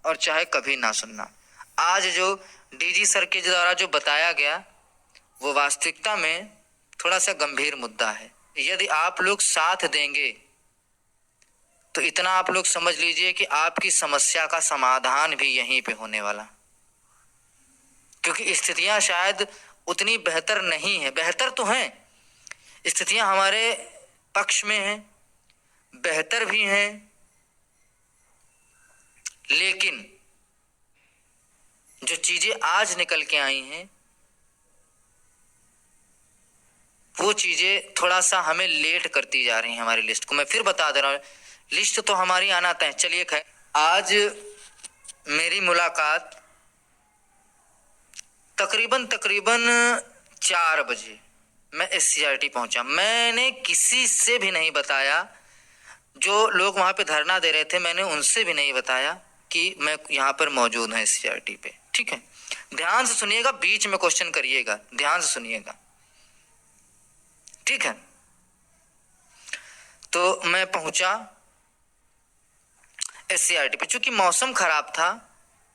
और चाहे कभी ना सुनना। आज जो डीजी सर के द्वारा जो बताया गया वो वास्तविकता में थोड़ा सा गंभीर मुद्दा है। यदि आप लोग साथ देंगे तो इतना आप लोग समझ लीजिए कि आपकी समस्या का समाधान भी यहीं पे होने वाला, क्योंकि स्थितियां शायद उतनी बेहतर नहीं है। बेहतर तो हैं, स्थितियां हमारे पक्ष में हैं, बेहतर भी हैं, लेकिन जो चीजें आज निकल के आई हैं वो चीजें थोड़ा सा हमें लेट करती जा रही हैं हमारी लिस्ट को। मैं फिर बता दे रहा हूँ, लिस्ट तो हमारी आना तय। चलिए खैर, आज मेरी मुलाकात तकरीबन 4 बजे मैं SCRT पहुंचा। मैंने किसी से भी नहीं बताया, जो लोग वहां पे धरना दे रहे थे मैंने उनसे भी नहीं बताया कि मैं यहाँ पर मौजूद हूँ SCRT पे। ठीक है, ध्यान से सुनिएगा, बीच में क्वेश्चन करिएगा, ध्यान से सुनिएगा, ठीक है। तो मैं पहुंचा SCRT पे। चूंकि मौसम खराब था,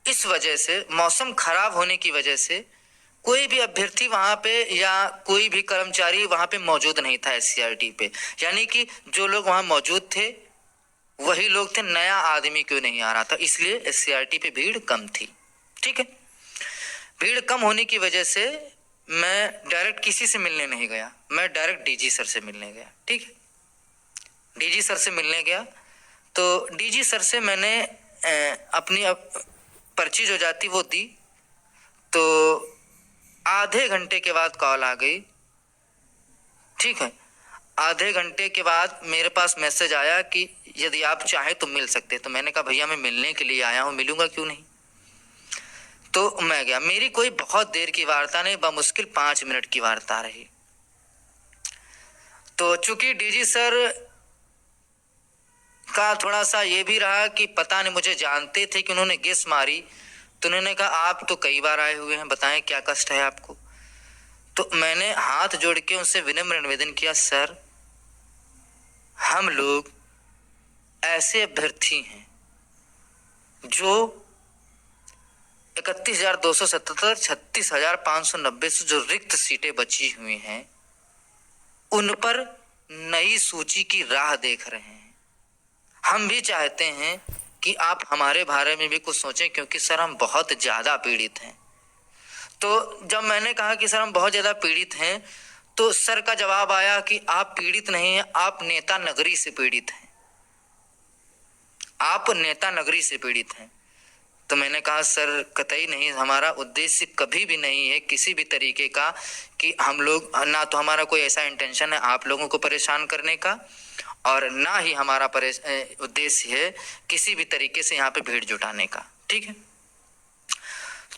इस वजह से, मौसम खराब होने की वजह से कोई भी अभ्यर्थी वहां पे या कोई भी कर्मचारी वहां पे मौजूद नहीं था SCRT पे। यानी कि जो लोग वहां मौजूद थे वही लोग थे, नया आदमी क्यों नहीं आ रहा था, इसलिए SCRT पे भीड़ कम थी। ठीक है, भीड़ कम होने की वजह से मैं डायरेक्ट किसी से मिलने नहीं गया, मैं डायरेक्ट DG सर से मिलने गया। ठीक है, DG सर से मिलने गया तो DG सर से मैंने अपनी पर्ची जो जाती वो दी। तो आधे घंटे के बाद कॉल आ गई। ठीक है, आधे घंटे के बाद मेरे पास मैसेज आया कि यदि आप चाहें तो मिल सकते। तो मैंने कहा भैया मैं मिलने के लिए आया हूं, मिलूंगा क्यों नहीं। तो मैं गया। मेरी कोई बहुत देर की वार्ता नहीं, बमुश्किल 5 मिनट की वार्ता रही। तो चूंकि DG सर का थोड़ा सा ये भी रहा कि पता नहीं, मुझे जानते थे कि उन्होंने गेस मारी, तो उन्होंने कहा आप तो कई बार आए हुए हैं, बताएं क्या कष्ट है आपको। तो मैंने हाथ जोड़ के उनसे विनम्र निवेदन किया, सर हम लोग ऐसे अभ्यर्थी हैं जो 31,277, 36,590 से जो रिक्त सीटें बची हुई हैं उन पर नई सूची की राह देख रहे हैं। हम भी चाहते हैं कि आप हमारे बारे में भी कुछ सोचें, क्योंकि सर हम बहुत ज्यादा पीड़ित हैं। तो जब मैंने कहा कि सर हम बहुत ज्यादा पीड़ित हैं, तो सर का जवाब आया कि आप पीड़ित नहीं हैं, आप नेता नगरी से पीड़ित हैं, आप नेता नगरी से पीड़ित हैं। तो मैंने कहा सर कतई नहीं, हमारा उद्देश्य कभी भी नहीं है किसी भी तरीके का कि हम लोग, ना तो हमारा कोई ऐसा इंटेंशन है आप लोगों को परेशान करने का, और ना ही हमारा उद्देश्य है किसी भी तरीके से यहाँ पे भीड़ जुटाने का। ठीक है,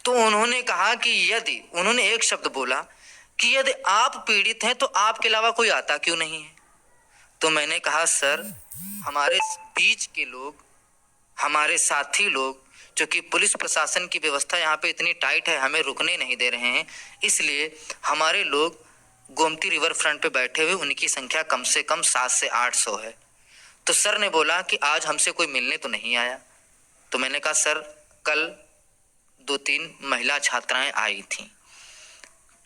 तो उन्होंने कहा कि यदि, उन्होंने एक शब्द बोला कि यदि आप पीड़ित हैं तो आपके अलावा कोई आता क्यों नहीं है। तो मैंने कहा सर हमारे बीच के लोग, हमारे साथी लोग, जो कि पुलिस प्रशासन की व्यवस्था यहाँ पे इतनी टाइट है, हमें रुकने नहीं दे रहे हैं, इसलिए हमारे लोग गोमती रिवर फ्रंट पे बैठे हुए, उनकी संख्या कम से कम 700 से 800 है। तो सर ने बोला कि आज हमसे कोई मिलने तो नहीं आया। तो मैंने कहा सर कल 2-3 महिला छात्राएं आई थी।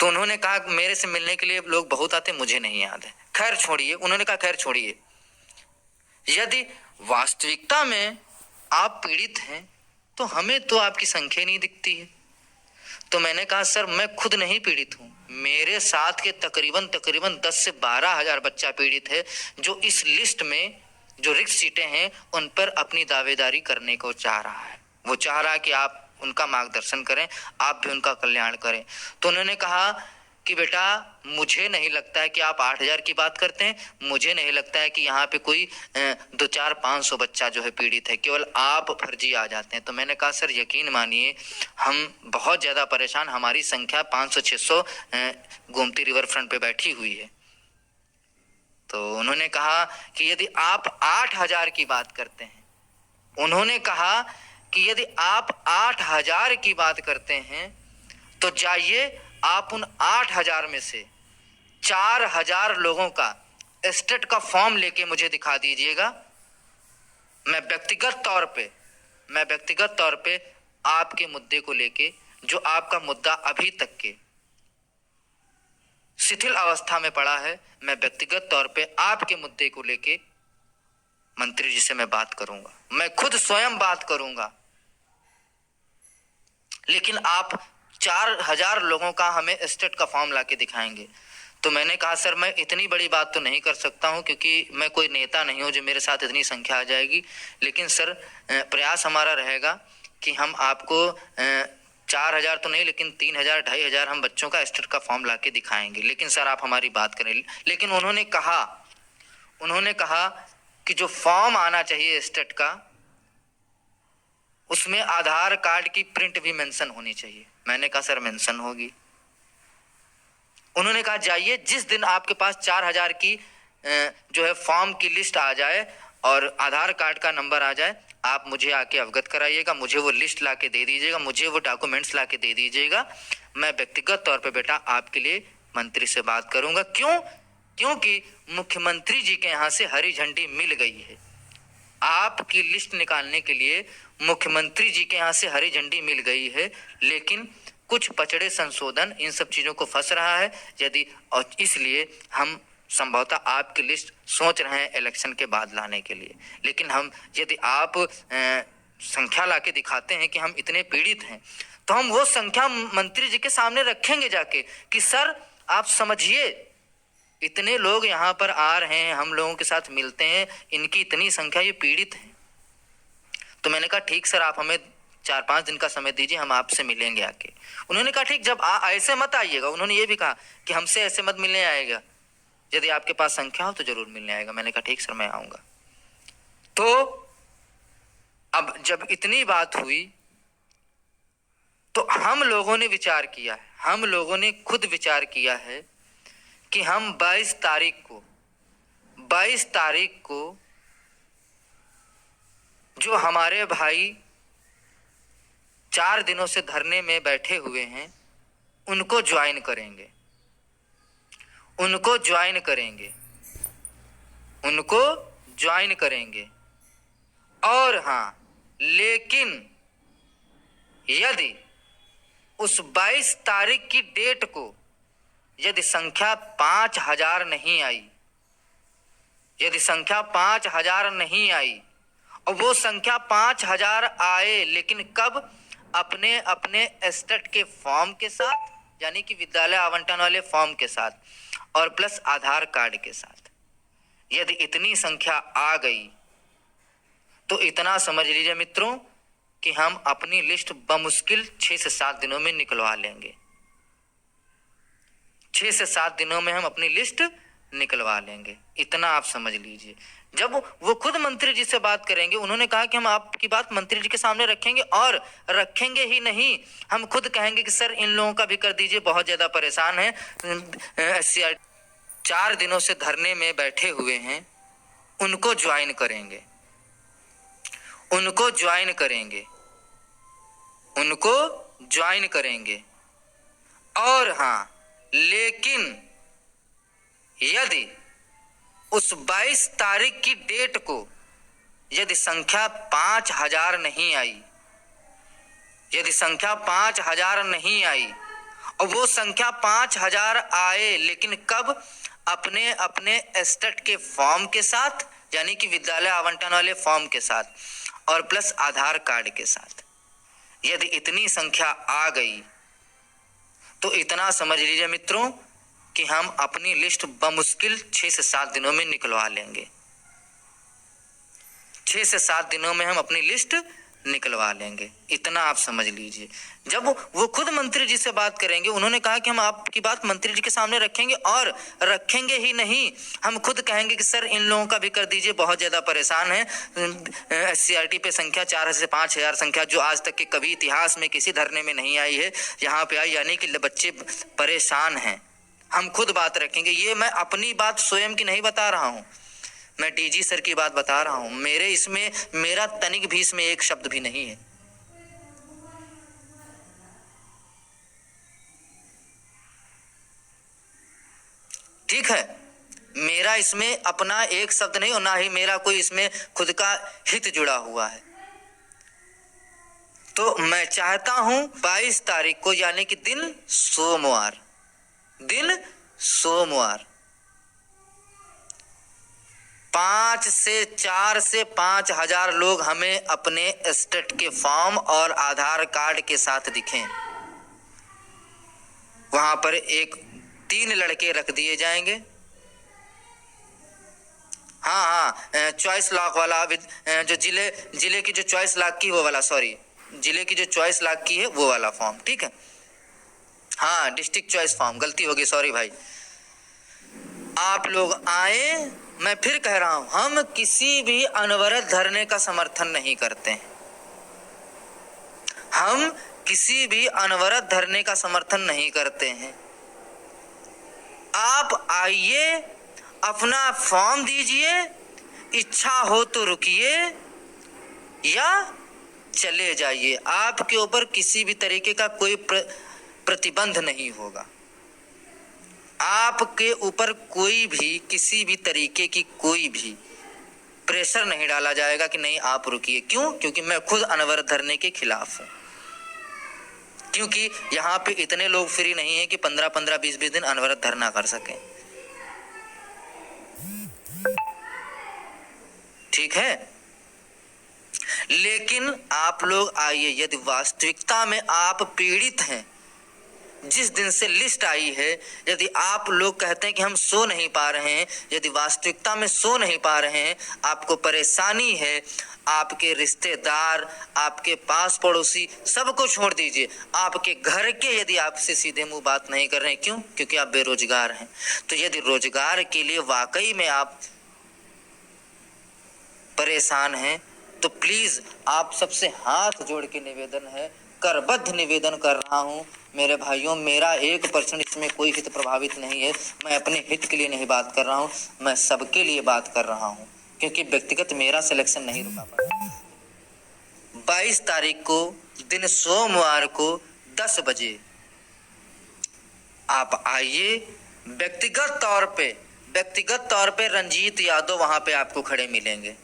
तो उन्होंने कहा मेरे से मिलने के लिए लोग बहुत आते, मुझे नहीं याद है। खैर छोड़िए, उन्होंने कहा खैर छोड़िए, यदि वास्तविकता में आप पीड़ित हैं तो हमें तो आपकी संख्या नहीं दिखती है। तो मैंने कहा सर मैं खुद नहीं पीड़ित हूं, मेरे साथ के तकरीबन 10 से 12 हजार बच्चा पीड़ित है, जो इस लिस्ट में जो रिक्त सीटें हैं उन पर अपनी दावेदारी करने को चाह रहा है। वो चाह रहा है कि आप उनका मार्गदर्शन करें, आप भी उनका कल्याण करें। तो उन्होंने कहा कि बेटा मुझे नहीं लगता है कि आप 8,000 की बात करते हैं, मुझे नहीं लगता है कि यहाँ पे कोई 2-4-500 बच्चा जो है पीड़ित है, केवल आप फर्जी आ जाते हैं। तो मैंने कहा सर यकीन मानिए हम बहुत ज़्यादा परेशान, हमारी संख्या 500-600 गोमती रिवर फ्रंट पे बैठी हुई है। तो उन्होंने कहा कि यदि आप 8,000 की बात करते हैं, उन्होंने कहा कि यदि आप 8,000 की बात करते हैं तो जाइए आप उन 8,000 में से 4,000 लोगों का स्टेट का फॉर्म लेके मुझे दिखा दीजिएगा। मैं व्यक्तिगत तौर पे मैं व्यक्तिगत तौर पे आपके मुद्दे को लेके, जो आपका मुद्दा अभी तक के शिथिल अवस्था में पड़ा है, मैं व्यक्तिगत तौर पे आपके मुद्दे को लेके मंत्री जी से मैं बात करूंगा, मैं खुद स्वयं बात करूंगा। लेकिन आप 4000 लोगों का हमें स्टेट का फॉर्म लाके दिखाएंगे। तो मैंने कहा सर मैं इतनी बड़ी बात तो नहीं कर सकता हूं, क्योंकि मैं कोई नेता नहीं हूं जो मेरे साथ इतनी संख्या आ जाएगी। लेकिन सर प्रयास हमारा रहेगा कि हम आपको 4000 तो नहीं, लेकिन 3000 2500 हम बच्चों का स्टेट का फॉर्म लाके दिखाएंगे। लेकिन सर आप हमारी बात करें। लेकिन उन्होंने कहा कि जो फॉर्म आना चाहिए स्टेट का, उसमें आधार कार्ड की प्रिंट भी मेंशन होनी चाहिए। मैंने कहा सर मेंशन होगी। उन्होंने कहा जाइए, जिस दिन आपके पास 4000 की जो है फॉर्म की लिस्ट आ जाए और आधार कार्ड का नंबर आ जाए, आप मुझे आके अवगत कराइएगा, मुझे वो लिस्ट ला के दे दीजिएगा, मुझे वो डॉक्यूमेंट्स ला के दे दीजिएगा। मैं व्यक्तिगत तौर पे बेटा आपके लिए मंत्री से बात करूंगा। क्योंकि मुख्यमंत्री जी के यहाँ से हरी झंडी मिल गई है। आपकी लिस्ट निकालने के लिए मुख्यमंत्री जी के यहाँ से हरी झंडी मिल गई है, लेकिन कुछ पचड़े संशोधन इन सब चीज़ों को फंस रहा है। और इसलिए हम संभवतः आपकी लिस्ट सोच रहे हैं इलेक्शन के बाद लाने के लिए। लेकिन यदि आप संख्या लाके दिखाते हैं कि हम इतने पीड़ित हैं, तो हम वो संख्या मंत्री जी के सामने रखेंगे जाके कि सर आप समझिए, इतने लोग यहाँ पर आ रहे हैं, हम लोगों के साथ मिलते हैं, इनकी इतनी संख्या, ये पीड़ित हैं। तो मैंने कहा ठीक सर, आप हमें 4-5 दिन का समय दीजिए, हम आपसे मिलेंगे आके। उन्होंने कहा ठीक, जब ऐसे मत आइएगा। उन्होंने ये भी कहा कि हमसे ऐसे मत मिलने आएगा, यदि आपके पास संख्या हो तो जरूर मिलने आएगा। मैंने कहा ठीक सर, मैं आऊंगा। तो अब जब इतनी बात हुई तो हम लोगों ने विचार किया है, हम लोगों ने खुद विचार किया है कि हम 22 तारीख को जो हमारे भाई 4 दिनों से धरने में बैठे हुए हैं, उनको ज्वाइन करेंगे। और हाँ, लेकिन यदि उस 22 तारीख की डेट को यदि संख्या 5000 नहीं आई, और वो संख्या 5000 आए, लेकिन कब? अपने अपने स्टेट के फॉर्म के साथ, यानी कि विद्यालय आवंटन वाले फॉर्म के साथ, और प्लस आधार कार्ड के साथ। यदि इतनी संख्या आ गई तो इतना समझ लीजिए मित्रों कि हम अपनी लिस्ट बमुश्किल 6 से 7 दिनों में निकलवा लेंगे। 6 से 7 दिनों में हम अपनी लिस्ट निकलवा लेंगे, इतना आप समझ लीजिए। जब वो खुद मंत्री जी से बात करेंगे, उन्होंने कहा कि हम आपकी बात मंत्री जी के सामने रखेंगे, और रखेंगे ही नहीं, हम खुद कहेंगे कि सर इन लोगों का भी कर दीजिए, बहुत ज़्यादा परेशान है। SCR 4 दिनों से धरने में बैठे हुए हैं, उनको ज्वाइन करेंगे। और हाँ, लेकिन यदि उस 22 तारीख की डेट को यदि संख्या 5000 नहीं आई, और वो संख्या 5000 आए, लेकिन कब? अपने अपने स्टेट के फॉर्म के साथ, यानी कि विद्यालय आवंटन वाले फॉर्म के साथ, और प्लस आधार कार्ड के साथ। यदि इतनी संख्या आ गई तो इतना समझ लीजिए मित्रों कि हम अपनी लिस्ट बमुश्किल 6 से 7 दिनों में निकलवा लेंगे। 6 से 7 दिनों में हम अपनी लिस्ट निकलवा लेंगे, इतना आप समझ लीजिए। जब वो खुद मंत्री जी से बात करेंगे, उन्होंने कहा कि हम आपकी बात मंत्री जी के सामने रखेंगे, और रखेंगे ही नहीं, हम खुद कहेंगे कि सर इन लोगों का भी कर दीजिए, बहुत ज़्यादा परेशान है। SCRT पे संख्या 4 से 5000 संख्या, जो आज तक के कभी इतिहास में किसी धरने में नहीं आई है, यहाँ पे आई, यानी कि बच्चे परेशान हैं। हम खुद बात रखेंगे। ये मैं अपनी बात स्वयं की नहीं बता रहा हूँ, मैं DG सर की बात बता रहा हूँ। मेरा तनिक भी इसमें एक शब्द भी नहीं है। ठीक है, मेरा इसमें अपना एक शब्द नहीं, और ना ही मेरा कोई इसमें खुद का हित जुड़ा हुआ है। तो मैं चाहता हूं 22 तारीख को, यानी कि दिन सोमवार 4 से 5 हजार लोग हमें अपने स्टेट के फॉर्म और आधार कार्ड के साथ दिखें। वहां पर 3 लड़के रख दिए जाएंगे। हाँ, चॉइस लॉक वाला, जो जिले की जो चॉइस लॉक की वो वाला, सॉरी, जिले की जो चॉइस लॉक की है वो वाला फॉर्म, ठीक है। हाँ, डिस्ट्रिक्ट चॉइस फॉर्म, गलती होगी, सॉरी भाई। आप लोग आए। मैं फिर कह रहा हूं, हम किसी भी अनवरत धरने का समर्थन नहीं करते हैं। हम किसी भी अनवरत धरने का समर्थन नहीं करते हैं। आप आइए, अपना फॉर्म दीजिए, इच्छा हो तो रुकिए या चले जाइए। आपके ऊपर किसी भी तरीके का कोई प्रतिबंध नहीं होगा। आपके ऊपर कोई भी किसी भी तरीके की कोई भी प्रेशर नहीं डाला जाएगा कि नहीं आप रुकिए। क्यों? क्योंकि मैं खुद अनवरत धरने के खिलाफ हूं। क्योंकि यहाँ पे इतने लोग फ्री नहीं है कि 15-15, 20-20 दिन अनवरत धरना कर सकें। ठीक है, लेकिन आप लोग आइए। यदि वास्तविकता में आप पीड़ित हैं, जिस दिन से लिस्ट आई है, यदि आप लोग कहते हैं कि हम सो नहीं पा रहे हैं, यदि वास्तविकता में सो नहीं पा रहे हैं, आपको परेशानी है, आपके रिश्तेदार, आपके पास पड़ोसी, सबको छोड़ दीजिए, आपके घर के यदि आपसे सीधे मुंह बात नहीं कर रहे हैं, क्यों? क्योंकि आप बेरोजगार हैं। तो यदि रोजगार के लिए वाकई में आप परेशान हैं, तो प्लीज आप सबसे हाथ जोड़ के निवेदन है, करबद्ध निवेदन कर रहा हूं मेरे भाइयों, मेरा 1% इसमें कोई हित प्रभावित नहीं है। मैं अपने हित के लिए नहीं बात कर रहा हूं, मैं सबके लिए बात कर रहा हूं, क्योंकि व्यक्तिगत मेरा सिलेक्शन नहीं रुका पड़ा। 22 तारीख को दिन सोमवार को 10 बजे आप आइए। व्यक्तिगत तौर पे रंजीत यादव वहां पे आपको खड़े मिलेंगे।